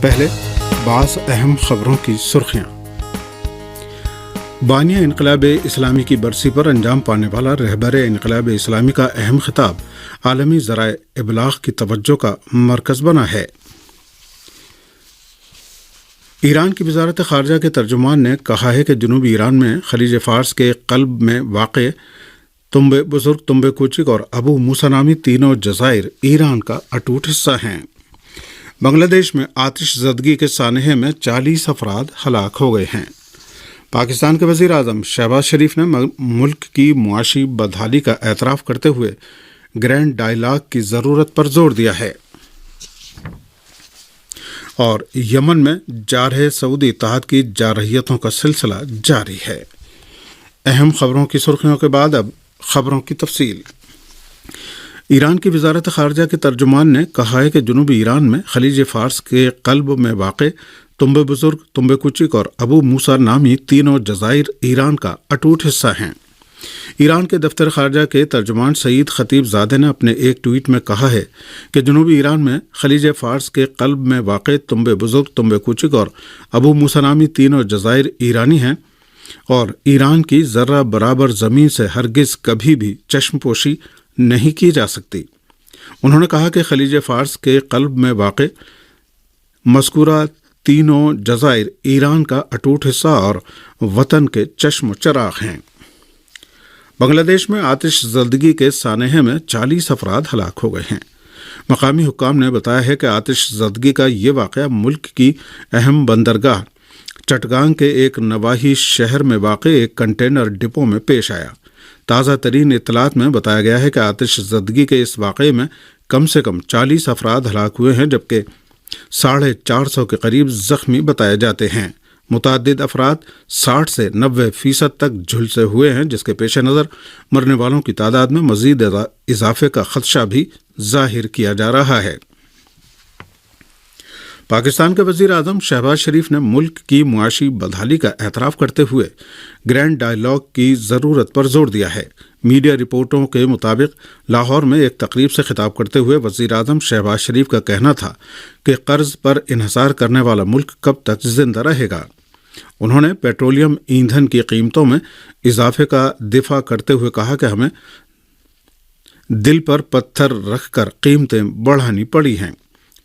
پہلے بعض اہم خبروں کی سرخیاں۔ بانیہ انقلاب اسلامی کی برسی پر انجام پانے والا رہبر انقلاب اسلامی کا اہم خطاب عالمی ذرائع ابلاغ کی توجہ کا مرکز بنا ہے۔ ایران کی وزارت خارجہ کے ترجمان نے کہا ہے کہ جنوبی ایران میں خلیج فارس کے قلب میں واقع تنبے بزرگ، تنبے کوچک اور ابو موسیٰ نامی تینوں جزائر ایران کا اٹوٹ حصہ ہیں۔ بنگلہ دیش میں آتش زدگی کے سانحے میں 40 افراد ہلاک ہو گئے ہیں۔ پاکستان کے وزیر اعظم شہباز شریف نے ملک کی معاشی بدحالی کا اعتراف کرتے ہوئے گرینڈ ڈائیلاگ کی ضرورت پر زور دیا ہے۔ اور یمن میں جارحِ سعودی اتحاد کی جارحیتوں کا سلسلہ جاری ہے۔ اہم خبروں کی سرخیوں کے بعد اب خبروں کی تفصیل۔ ایران کی وزارت خارجہ کے ترجمان نے کہا ہے کہ جنوبی ایران میں خلیج فارس کے قلب میں واقع تنبے بزرگ، تنبے کوچک اور ابو موسیٰ نامی تینوں جزائر ایران کا اٹوٹ حصہ ہیں۔ ایران کے دفتر خارجہ کے ترجمان سعید خطیب زادہ نے اپنے ایک ٹویٹ میں کہا ہے کہ جنوبی ایران میں خلیج فارس کے قلب میں واقع تنبے بزرگ، تنبے کوچک اور ابو موسیٰ نامی تینوں جزائر ایرانی ہیں اور ایران کی ذرہ برابر زمین سے ہرگز کبھی بھی چشم پوشی نہیں کی جا سکتی۔ انہوں نے کہا کہ خلیج فارس کے قلب میں واقع مذکورہ تینوں جزائر ایران کا اٹوٹ حصہ اور وطن کے چشم و چراغ ہیں۔ بنگلہ دیش میں آتش زدگی کے سانحے میں 40 افراد ہلاک ہو گئے ہیں۔ مقامی حکام نے بتایا ہے کہ آتش زدگی کا یہ واقعہ ملک کی اہم بندرگاہ چٹگانگ کے ایک نواحی شہر میں واقع ایک کنٹینر ڈپو میں پیش آیا۔ تازہ ترین اطلاعات میں بتایا گیا ہے کہ آتش زدگی کے اس واقعے میں کم سے کم 40 افراد ہلاک ہوئے ہیں جبکہ 450 کے قریب زخمی بتائے جاتے ہیں۔ متعدد افراد 60 سے 90% تک جھلسے ہوئے ہیں، جس کے پیش نظر مرنے والوں کی تعداد میں مزید اضافے کا خدشہ بھی ظاہر کیا جا رہا ہے۔ پاکستان کے وزیر اعظم شہباز شریف نے ملک کی معاشی بدحالی کا اعتراف کرتے ہوئے گرینڈ ڈائیلاگ کی ضرورت پر زور دیا ہے۔ میڈیا رپورٹوں کے مطابق لاہور میں ایک تقریب سے خطاب کرتے ہوئے وزیر اعظم شہباز شریف کا کہنا تھا کہ قرض پر انحصار کرنے والا ملک کب تک زندہ رہے گا۔ انہوں نے پیٹرولیم ایندھن کی قیمتوں میں اضافے کا دفاع کرتے ہوئے کہا کہ ہمیں دل پر پتھر رکھ کر قیمتیں بڑھانی پڑی ہیں۔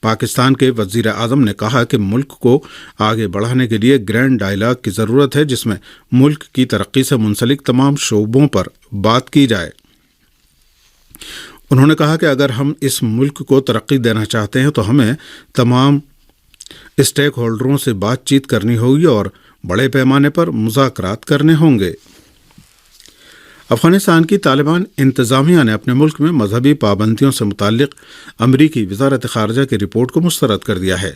پاکستان کے وزیر اعظم نے کہا کہ ملک کو آگے بڑھانے کے لیے گرینڈ ڈائیلاگ کی ضرورت ہے جس میں ملک کی ترقی سے منسلک تمام شعبوں پر بات کی جائے۔ انہوں نے کہا کہ اگر ہم اس ملک کو ترقی دینا چاہتے ہیں تو ہمیں تمام اسٹیک ہولڈروں سے بات چیت کرنی ہوگی اور بڑے پیمانے پر مذاکرات کرنے ہوں گے۔ افغانستان کی طالبان انتظامیہ نے اپنے ملک میں مذہبی پابندیوں سے متعلق امریکی وزارت خارجہ کی رپورٹ کو مسترد کر دیا ہے۔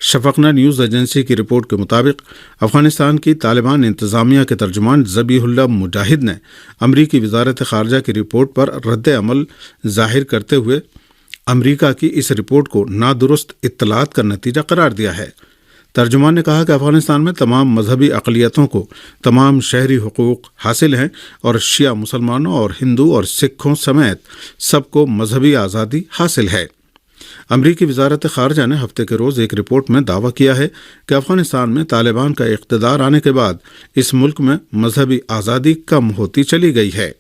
شفقنہ نیوز ایجنسی کی رپورٹ کے مطابق افغانستان کی طالبان انتظامیہ کے ترجمان ذبیح اللہ مجاہد نے امریکی وزارت خارجہ کی رپورٹ پر رد عمل ظاہر کرتے ہوئے امریکہ کی اس رپورٹ کو نادرست اطلاعات کا نتیجہ قرار دیا ہے۔ ترجمان نے کہا کہ افغانستان میں تمام مذہبی اقلیتوں کو تمام شہری حقوق حاصل ہیں اور شیعہ مسلمانوں اور ہندو اور سکھوں سمیت سب کو مذہبی آزادی حاصل ہے۔ امریکی وزارت خارجہ نے ہفتے کے روز ایک رپورٹ میں دعویٰ کیا ہے کہ افغانستان میں طالبان کا اقتدار آنے کے بعد اس ملک میں مذہبی آزادی کم ہوتی چلی گئی ہے۔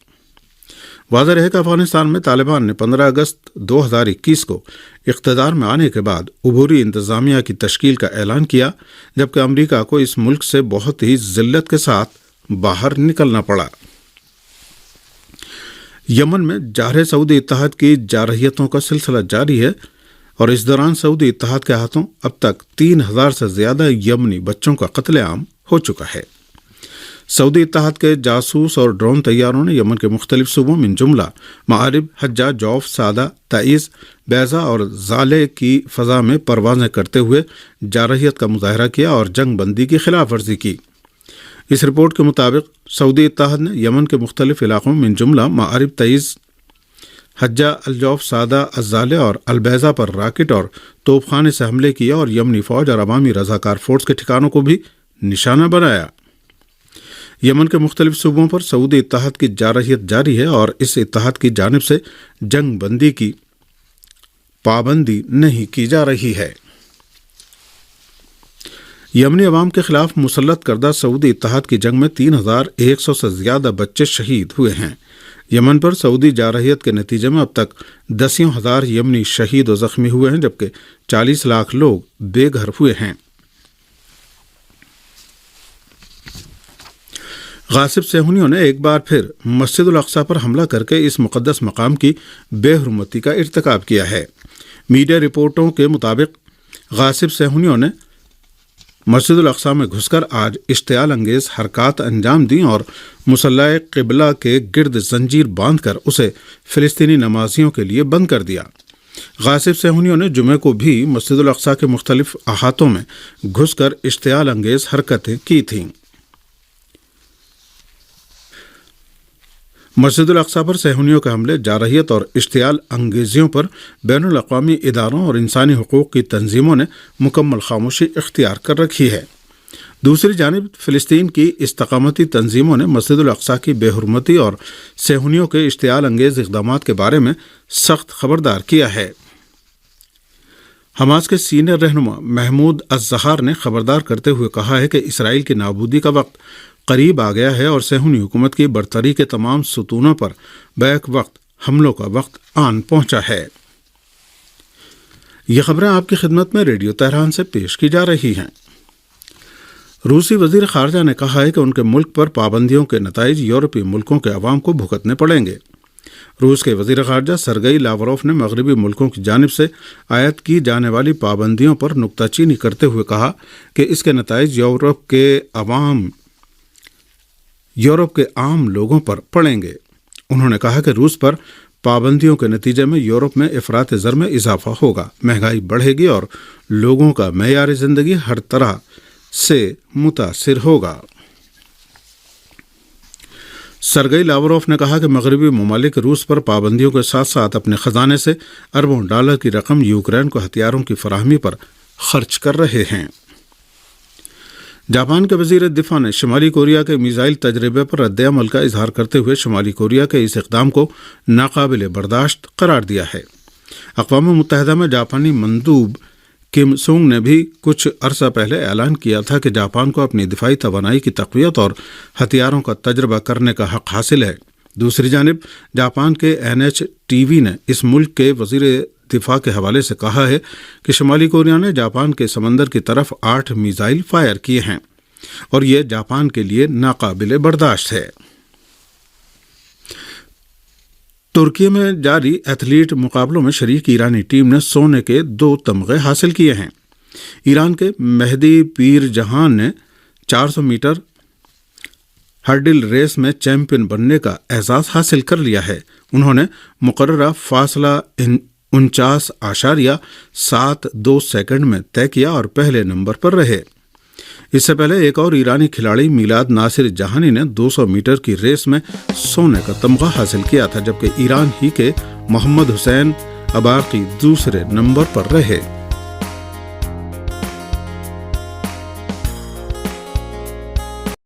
واضح رہے کہ افغانستان میں طالبان نے 15 اگست 2021 کو اقتدار میں آنے کے بعد عبوری انتظامیہ کی تشکیل کا اعلان کیا، جبکہ امریکہ کو اس ملک سے بہت ہی ذلت کے ساتھ باہر نکلنا پڑا۔ یمن میں جارحِ سعودی اتحاد کی جارحیتوں کا سلسلہ جاری ہے اور اس دوران سعودی اتحاد کے ہاتھوں اب تک 3000 سے زیادہ یمنی بچوں کا قتل عام ہو چکا ہے۔ سعودی اتحاد کے جاسوس اور ڈرون طیاروں نے یمن کے مختلف صوبوں من جملہ مآرب، حجہ، جوف، سعدہ، تعیز، بیضہ اور زالے کی فضا میں پروازیں کرتے ہوئے جارحیت کا مظاہرہ کیا اور جنگ بندی کی خلاف ورزی کی۔ اس رپورٹ کے مطابق سعودی اتحاد نے یمن کے مختلف علاقوں من جملہ مآرب، تعیز، حجہ، الجوف، سعدہ، الزالے اور البیضہ پر راکٹ اور توپ خانے سے حملے کیا اور یمنی فوج اور عوامی رضاکار فورس کے ٹھکانوں کو بھی نشانہ بنایا۔ یمن کے مختلف صوبوں پر سعودی اتحاد کی جارحیت جاری ہے اور اس اتحاد کی جانب سے جنگ بندی کی پابندی نہیں کی جا رہی ہے۔ یمنی عوام کے خلاف مسلط کردہ سعودی اتحاد کی جنگ میں 3100 سے زیادہ بچے شہید ہوئے ہیں۔ یمن پر سعودی جارحیت کے نتیجے میں اب تک 10,000 یمنی شہید و زخمی ہوئے ہیں، جبکہ 40 لاکھ لوگ بے گھر ہوئے ہیں۔ غاصب صہیونیوں نے ایک بار پھر مسجد الاقصی پر حملہ کر کے اس مقدس مقام کی بے حرمتی کا ارتکاب کیا ہے۔ میڈیا رپورٹوں کے مطابق غاصب صہیونیوں نے مسجد الاقصی میں گھس کر آج اشتعال انگیز حرکات انجام دیں اور مصلی قبلہ کے گرد زنجیر باندھ کر اسے فلسطینی نمازیوں کے لیے بند کر دیا۔ غاصب صہیونیوں نے جمعے کو بھی مسجد الاقصی کے مختلف احاطوں میں گھس کر اشتعال انگیز حرکتیں کی تھیں۔ مسجد الاقصی پر صہیونیوں کے حملے، جارحیت اور اشتعال انگیزیوں پر بین الاقوامی اداروں اور انسانی حقوق کی تنظیموں نے مکمل خاموشی اختیار کر رکھی ہے۔ دوسری جانب فلسطین کی استقامتی تنظیموں نے مسجد الاقصی کی بے حرمتی اور صہیونیوں کے اشتعال انگیز اقدامات کے بارے میں سخت خبردار کیا ہے۔ حماس کے سینئر رہنما محمود الزہار نے خبردار کرتے ہوئے کہا ہے کہ اسرائیل کی نابودی کا وقت قریب آ گیا ہے اور صہیونی حکومت کی برتری کے تمام ستونوں پر بیک وقت حملوں کا وقت آن پہنچا ہے۔ یہ خبریں آپ کی خدمت میں ریڈیو تہران سے پیش کی جا رہی ہیں۔ روسی وزیر خارجہ نے کہا ہے کہ ان کے ملک پر پابندیوں کے نتائج یورپی ملکوں کے عوام کو بھگتنے پڑیں گے۔ روس کے وزیر خارجہ سرگئی لاوروف نے مغربی ملکوں کی جانب سے عائد کی جانے والی پابندیوں پر نکتہ چینی کرتے ہوئے کہا کہ اس کے نتائج یورپ کے عام لوگوں پر پڑیں گے۔ انہوں نے کہا کہ روس پر پابندیوں کے نتیجے میں یورپ میں افراط زر میں اضافہ ہوگا، مہنگائی بڑھے گی اور لوگوں کا معیار زندگی ہر طرح سے متاثر ہوگا۔ سرگئی لاوروف نے کہا کہ مغربی ممالک روس پر پابندیوں کے ساتھ ساتھ اپنے خزانے سے اربوں ڈالر کی رقم یوکرین کو ہتھیاروں کی فراہمی پر خرچ کر رہے ہیں۔ جاپان کے وزیر دفاع نے شمالی کوریا کے میزائل تجربے پر رد عمل کا اظہار کرتے ہوئے شمالی کوریا کے اس اقدام کو ناقابل برداشت قرار دیا ہے۔ اقوام متحدہ میں جاپانی مندوب کم سونگ نے بھی کچھ عرصہ پہلے اعلان کیا تھا کہ جاپان کو اپنی دفاعی توانائی کی تقویت اور ہتھیاروں کا تجربہ کرنے کا حق حاصل ہے۔ دوسری جانب جاپان کے NHTV نے اس ملک کے وزیر دفاع کے حوالے سے کہا ہے کہ شمالی کوریا نے جاپان کے سمندر کی طرف 8 میزائل فائر کیے ہیں اور یہ جاپان کے لیے ناقابل برداشت ہے۔ ترکی میں جاری ایتھلیٹ مقابلوں میں شریک ایرانی ٹیم نے سونے کے 2 تمغے حاصل کیے ہیں۔ ایران کے مہدی پیر جہان نے 400 میٹر ہرڈل ریس میں چیمپئن بننے کا اعزاز حاصل کر لیا ہے۔ انہوں نے مقررہ فاصلہ 49.72 سیکنڈ میں طے کیا اور پہلے نمبر پر رہے۔ اس سے پہلے ایک اور ایرانی کھلاڑی میلاد ناصر جہانی نے 200 میٹر کی ریس میں سونے کا تمغہ حاصل کیا تھا، جبکہ ایران ہی کے محمد حسین اباقی دوسرے نمبر پر رہے۔